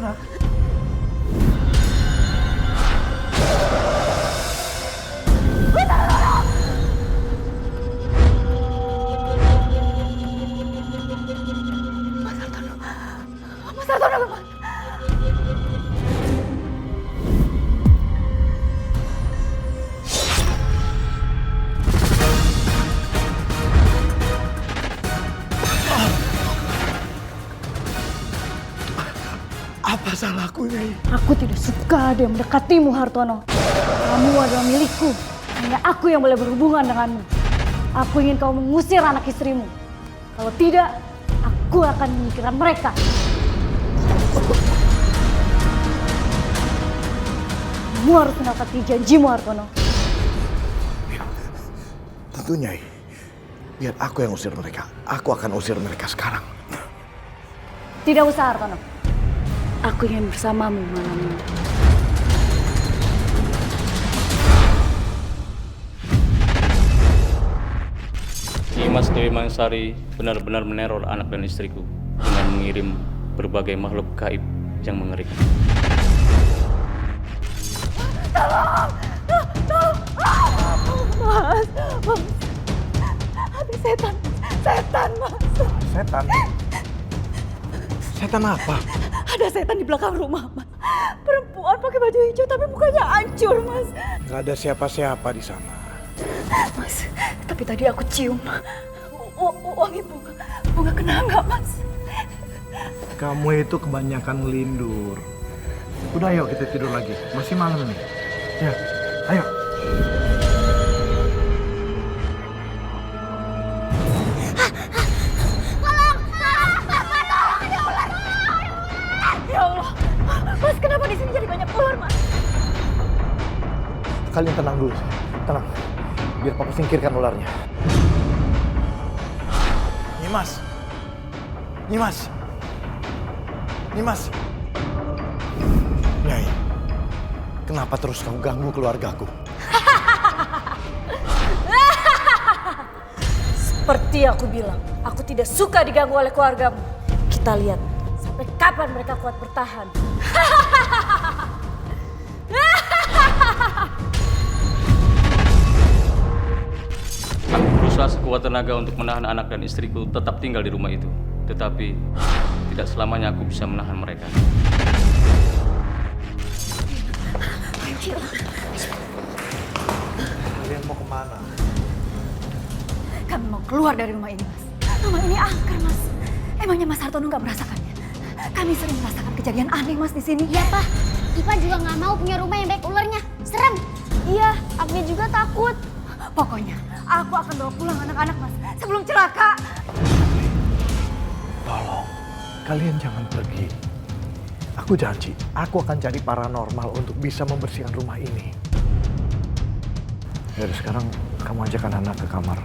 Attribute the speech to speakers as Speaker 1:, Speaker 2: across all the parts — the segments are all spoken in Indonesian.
Speaker 1: anak.
Speaker 2: Mas Hartono, Mas.
Speaker 1: Apa salahku, Nyai?
Speaker 2: Aku tidak suka ada yang mendekatimu, Hartono. Kamu adalah milikku. Hanya aku yang boleh berhubungan denganmu. Aku ingin kau mengusir anak istrimu. Kalau tidak, aku akan menyingkirkan mereka. Kamu harus menepati janjimu, Hartono.
Speaker 1: Tentu, Nyai. Biar aku yang usir mereka. Aku akan usir mereka sekarang.
Speaker 2: Tidak usah, Hartono. Aku ingin bersamamu malam ini.
Speaker 3: Nimas Dewi Mangsari benar-benar meneror anak dan istriku dengan mengirim berbagai makhluk gaib yang mengerikan.
Speaker 2: Mas, ada setan, Mas.
Speaker 1: Setan? Setan apa?
Speaker 2: Ada setan di belakang rumah, Mas. Perempuan pakai baju hijau tapi mukanya hancur, Mas.
Speaker 1: Gak ada siapa-siapa di sana.
Speaker 2: Mas, tapi tadi aku cium wangi bunga kenanga, Mas.
Speaker 1: Kamu itu kebanyakan melindur. Udah, ayo kita tidur lagi. Masih malam nih. Ya, ayo.
Speaker 2: Ya Allah, Mas, kenapa di sini jadi banyak ular, Mas?
Speaker 1: Kalian tenang dulu. Tenang. Biar papa singkirkan ularnya. Nimas. Nimas. Nimas. Nyai. Kenapa terus kamu ganggu keluargaku?
Speaker 2: Seperti aku bilang, aku tidak suka diganggu oleh keluargamu. Kita lihat sampai kapan mereka kuat bertahan.
Speaker 3: Aku berusaha sekuat tenaga untuk menahan anak dan istriku tetap tinggal di rumah itu. Tetapi tidak selamanya aku bisa menahan mereka.
Speaker 1: Kalian mau kemana?
Speaker 2: Kami mau keluar dari rumah ini, Mas. Rumah ini angker, Mas. Emangnya Mas Hartono nggak merasakannya? Kami sering merasakan kejadian aneh, Mas, di sini.
Speaker 4: Iya, Pak. Ipa juga nggak mau punya rumah yang banyak ularnya. Serem.
Speaker 2: Iya, aku juga takut. Pokoknya, aku akan bawa pulang anak-anak, Mas, sebelum celaka.
Speaker 1: Tolong, kalian jangan pergi. Aku janji, aku akan cari paranormal untuk bisa membersihkan rumah ini. Yaudah, sekarang kamu ajak anak-anak ke kamar.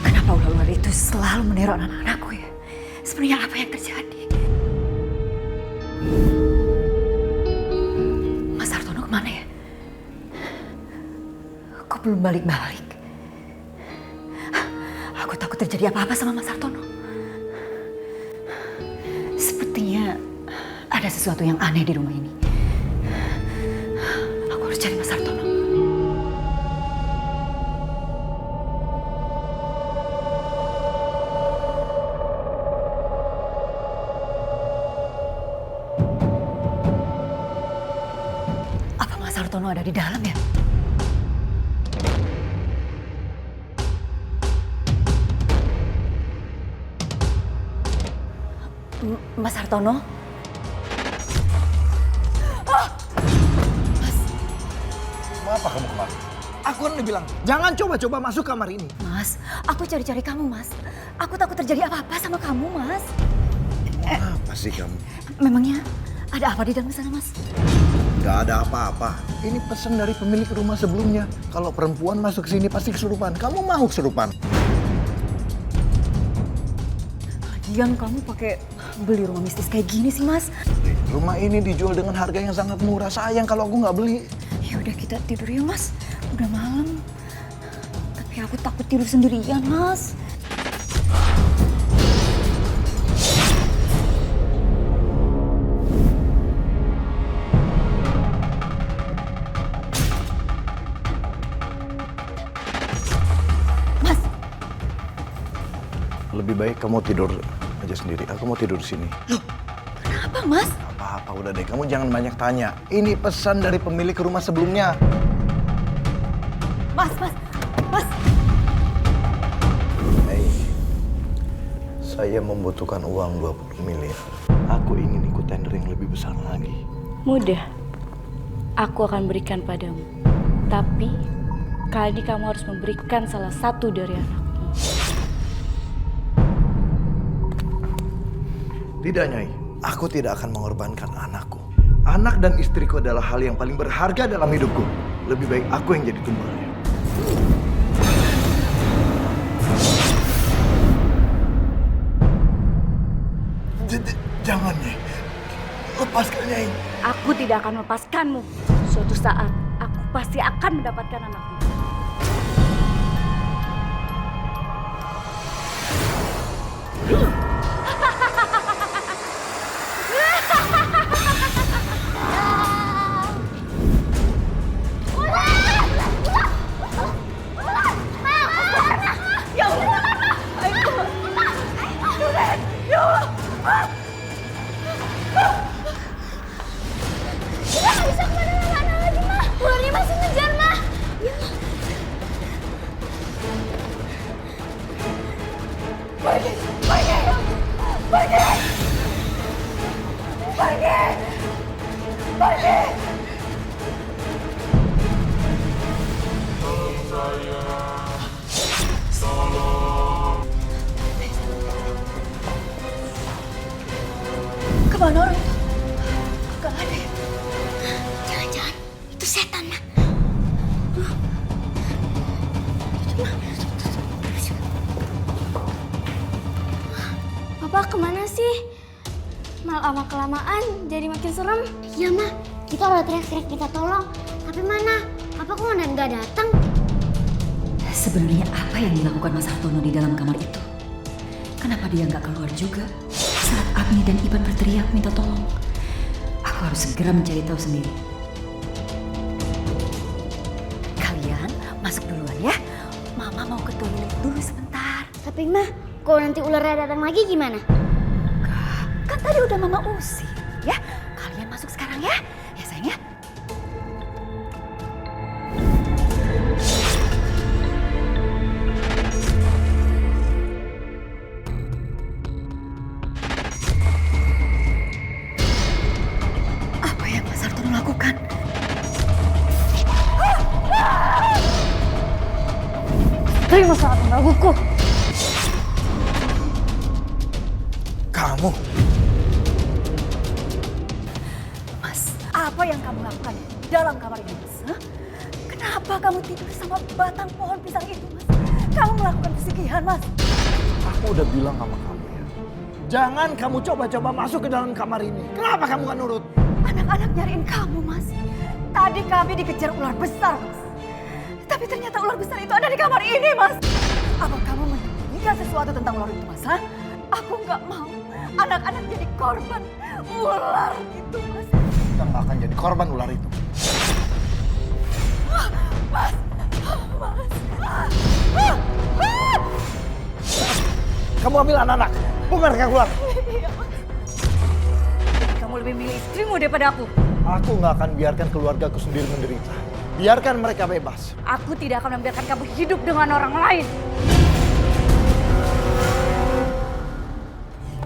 Speaker 2: Kenapa ular-ular itu selalu meneror anak-anakku ya? Sebenarnya apa yang terjadi? Mas Hartono kemana ya? Kok belum balik-balik? Aku takut terjadi apa-apa sama Mas Hartono. Sepertinya ada sesuatu yang aneh di rumah ini. Aku harus cari Mas Hartono. Apa Mas Hartono ada di dalam ya? Mas Hartono?
Speaker 1: Mau apa kamu kemari? Aku kan udah bilang, jangan coba-coba masuk kamar ini.
Speaker 2: Mas, aku cari-cari kamu, Mas. Aku takut terjadi apa-apa sama kamu, Mas.
Speaker 1: Apa sih kamu?
Speaker 2: Memangnya ada apa di dalam sana, Mas?
Speaker 1: Gak ada apa-apa. Ini pesan dari pemilik rumah sebelumnya. Kalau perempuan masuk ke sini pasti kesurupan. Kamu mau kesurupan?
Speaker 2: Lagian kamu pakai beli rumah mistis kayak gini sih, Mas.
Speaker 1: Rumah ini dijual dengan harga yang sangat murah. Sayang kalau aku nggak beli.
Speaker 2: Ya udah kita tidur ya, Mas. Udah malam. Tapi Ya aku takut tidur sendirian, Mas. Mas,
Speaker 1: Lebih baik kamu tidur aja sendiri. Aku mau tidur di sini.
Speaker 2: kenapa, Mas?
Speaker 1: Apa-apa udah deh, kamu jangan banyak tanya. Ini pesan dari pemilik rumah sebelumnya.
Speaker 2: Mas.
Speaker 1: Hei, saya membutuhkan uang 20 miliar. Aku ingin ikut tender yang lebih besar lagi.
Speaker 2: Mudah. Aku akan berikan padamu. Tapi, kali ini kamu harus memberikan salah satu dari anakmu.
Speaker 1: Tidak, Nyai. Aku tidak akan mengorbankan anakku. Anak dan istriku adalah hal yang paling berharga dalam hidupku. Lebih baik aku yang jadi tumbalnya. Jangan, Nyai. Lepaskan, Nyai.
Speaker 2: Aku tidak akan melepaskanmu. Suatu saat, aku pasti akan mendapatkan anakmu.
Speaker 4: Nggak bisa kemana-mana lagi, Ma. Ularnya masih ngejar, Ma. Ya, Ma.
Speaker 2: Kemana orang itu? Gak ada ya?
Speaker 4: Jangan-jangan itu setan, Ma. Papa kemana sih? Lama-kelamaan jadi makin serem. Iya, Ma. Kita udah teriak-teriak kita tolong. Tapi mana? Papa kok nggak datang?
Speaker 5: Sebenarnya apa yang dilakukan Mas Hartono di dalam kamar itu? Kenapa dia nggak keluar juga? Saat Agni dan Iban berteriak minta tolong. Aku harus segera mencari tahu sendiri. Kalian masuk duluan ya. Mama mau ke toilet dulu sebentar.
Speaker 4: Tapi, Ma, kalau nanti ularnya datang lagi gimana?
Speaker 5: Enggak, kan tadi udah Mama usir. Ya, kalian masuk sekarang ya. Ya sayang ya. Apa yang Mas Hartono lakukan?
Speaker 2: Terima sangat menggangguku.
Speaker 1: Kamu?
Speaker 5: Mas, apa yang kamu lakukan dalam kamar ini, Mas? Hah? Kenapa kamu tidur sama batang pohon pisang itu, Mas? Kamu melakukan pesugihan, Mas.
Speaker 1: Aku udah bilang sama kamu ya. Jangan kamu coba-coba masuk ke dalam kamar ini. Kenapa kamu gak nurut?
Speaker 5: Anak-anak nyariin kamu, Mas. Tadi kami dikejar ular besar, Mas. Tapi ternyata ular besar itu ada di kamar ini, Mas. Apa kamu menyembunyikan sesuatu tentang ular itu, Mas? Hah? Aku nggak mau anak-anak jadi korban ular itu, Mas.
Speaker 1: Kita gak akan jadi korban ular itu.
Speaker 5: Mas.
Speaker 1: Kamu ambil anak-anak. Bukan mereka keluar.
Speaker 2: Kamu lebih milih istrimu daripada aku.
Speaker 1: Aku gak akan biarkan keluargaku sendiri menderita. Biarkan mereka bebas.
Speaker 2: Aku tidak akan membiarkan kamu hidup dengan orang lain.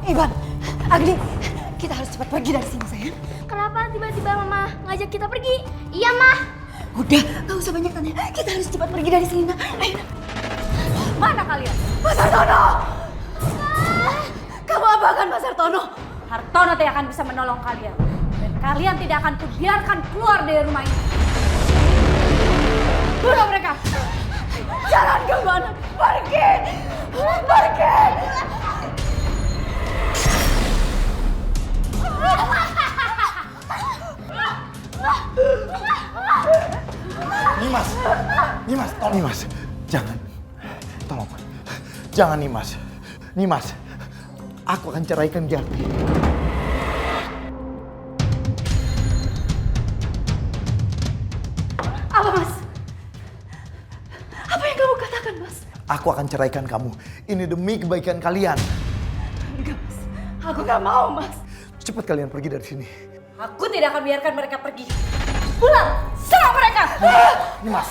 Speaker 5: Iban, Agni, kita harus cepat pergi dari sini, sayang.
Speaker 4: Kenapa tiba-tiba Mama ngajak kita pergi? Iya, Ma.
Speaker 5: Udah, gak usah banyak tanya. Kita harus cepat pergi dari sini, nak. Ayo, nak.
Speaker 2: Mana kalian?
Speaker 5: Mas Hartono! Kamu apakan Mas Hartono?
Speaker 2: Hartono tidak akan bisa menolong kalian. Dan kalian tidak akan kubiarkan keluar dari rumah ini. Bunuh mereka!
Speaker 5: Jangan kemana! Pergi! Pergi!
Speaker 1: Nimas, tolong Nimas. Jangan, Jangan Nimas. Nimas, aku akan ceraikan Yarti.
Speaker 5: Apa, Mas? Apa yang kamu katakan, Mas?
Speaker 1: Aku akan ceraikan kamu. Ini demi kebaikan kalian.
Speaker 5: Enggak, Mas. Aku nggak mau, Mas.
Speaker 1: Cepat kalian pergi dari sini.
Speaker 2: Aku tidak akan biarkan mereka pergi. Pulang, serang mereka.
Speaker 1: Nimas.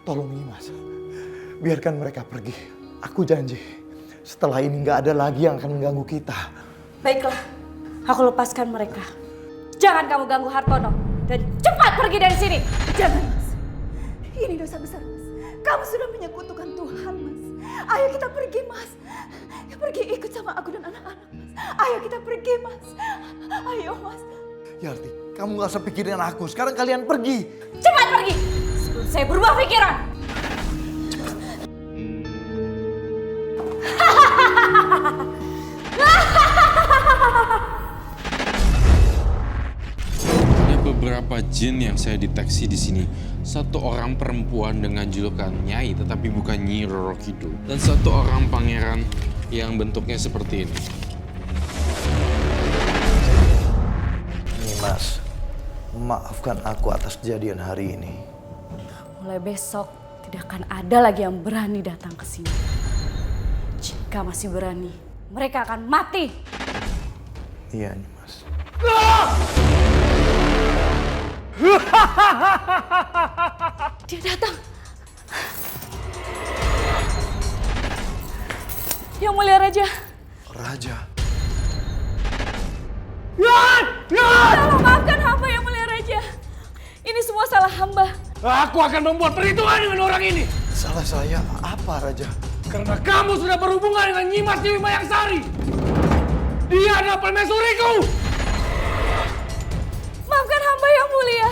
Speaker 1: Tolong Nimas. Biarkan mereka pergi. Aku janji. Setelah ini nggak ada lagi yang akan mengganggu kita.
Speaker 2: Baiklah, aku lepaskan mereka. Jangan kamu ganggu Hartono. Dan cepat pergi dari sini.
Speaker 5: Jangan, Mas. Ini dosa besar, Mas. Kamu sudah menyekutukan Tuhan, Mas. Ayo kita pergi, Mas. Ya, pergi ikut sama aku dan anak-anak, Mas. Ayo kita pergi, Mas. Ayo, Mas.
Speaker 1: Yarti, kamu nggak usah pikirin aku. Sekarang kalian pergi.
Speaker 2: Cepat pergi. Sebelum saya berubah pikiran.
Speaker 6: Ada beberapa jin yang saya deteksi di sini. Satu orang perempuan dengan julukan Nyai, tetapi bukan Nyi Roro Kidul. Dan satu orang pangeran yang bentuknya seperti ini.
Speaker 1: Nimas, maafkan aku atas kejadian hari ini.
Speaker 2: Mulai besok tidak akan ada lagi yang berani datang ke sini. Jika masih berani, mereka akan mati.
Speaker 1: Iya Nimas.
Speaker 2: Dia datang. Yang Mulia Raja.
Speaker 1: Raja.
Speaker 2: Tolong maafkan hamba Yang Mulia Raja. Ini semua salah hamba.
Speaker 7: Aku akan membuat perhitungan dengan orang ini.
Speaker 1: Salah saya apa Raja?
Speaker 7: Karena kamu sudah berhubungan dengan Nyimas Dewi Mayangsari. Dia adalah permaisuriku.
Speaker 2: Maafkan hamba Yang Mulia.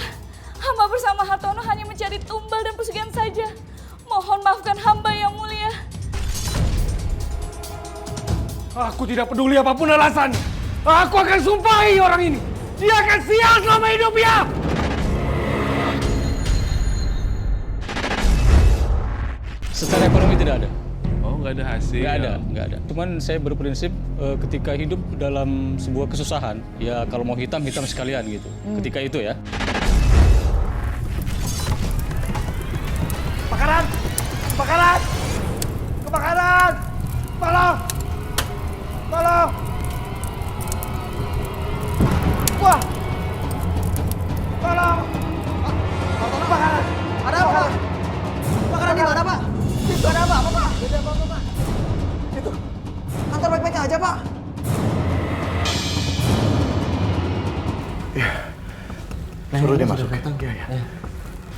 Speaker 2: Hamba bersama Hartono hanya mencari tumbal dan pesugihan saja. Mohon maafkan hamba Yang Mulia.
Speaker 7: Aku tidak peduli apapun alasannya. Aku akan sumpahi orang ini. Dia akan sial selama hidupnya.
Speaker 3: Secara ekonomi tidak ada.
Speaker 6: Oh, nggak ada hasil.
Speaker 3: Nggak ada. Cuman saya berprinsip ketika hidup dalam sebuah kesusahan, ya kalau mau hitam sekalian gitu. Ketika itu ya.
Speaker 7: Kebakaran! Kebakaran! Kebakaran! Tolong! Tolong! Wah! Tolong! Kebakaran! Ada apa? Kebakaran di mana, Pak? Itu ada apa, Pak? Tidak apa-apa, Pak. Itu. Kantor baik-baik aja, Pak.
Speaker 1: Suruh dia masuk.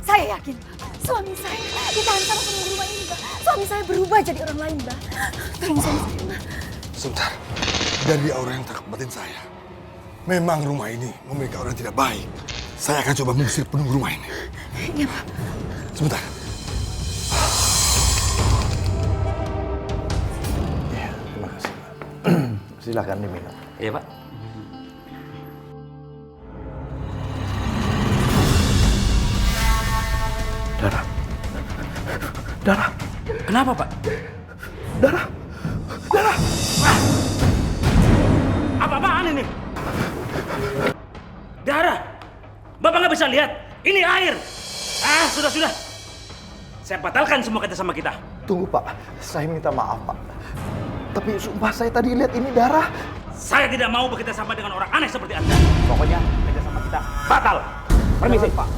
Speaker 5: Saya yakin, Pak. Suami saya ditahan sama penunggu rumah ini, Mbak. Suami saya berubah jadi orang lain, Mbak. Tolong suami saya, Mbak.
Speaker 8: Sebentar, dari aura yang terkena batin saya, memang rumah ini memiliki aura yang tidak baik. Saya akan coba mengusir penunggu rumah ini.
Speaker 5: Iya, Pak.
Speaker 8: Sebentar.
Speaker 1: Iya, terima kasih Pak. Silakan diminum.
Speaker 3: Iya Pak.
Speaker 1: Darah. Darah.
Speaker 3: Kenapa Pak?
Speaker 1: Darah. Darah.
Speaker 7: Apa-apaan ini? Darah! Bapak nggak bisa lihat? Ini air! Sudah. Saya batalkan semua kerjasama kita.
Speaker 1: Tunggu Pak, saya minta maaf Pak. Tapi sumpah saya tadi lihat ini darah.
Speaker 7: Saya tidak mau bekerja sama dengan orang aneh seperti Anda. Pokoknya kerjasama kita batal. Permisi.
Speaker 1: Pak.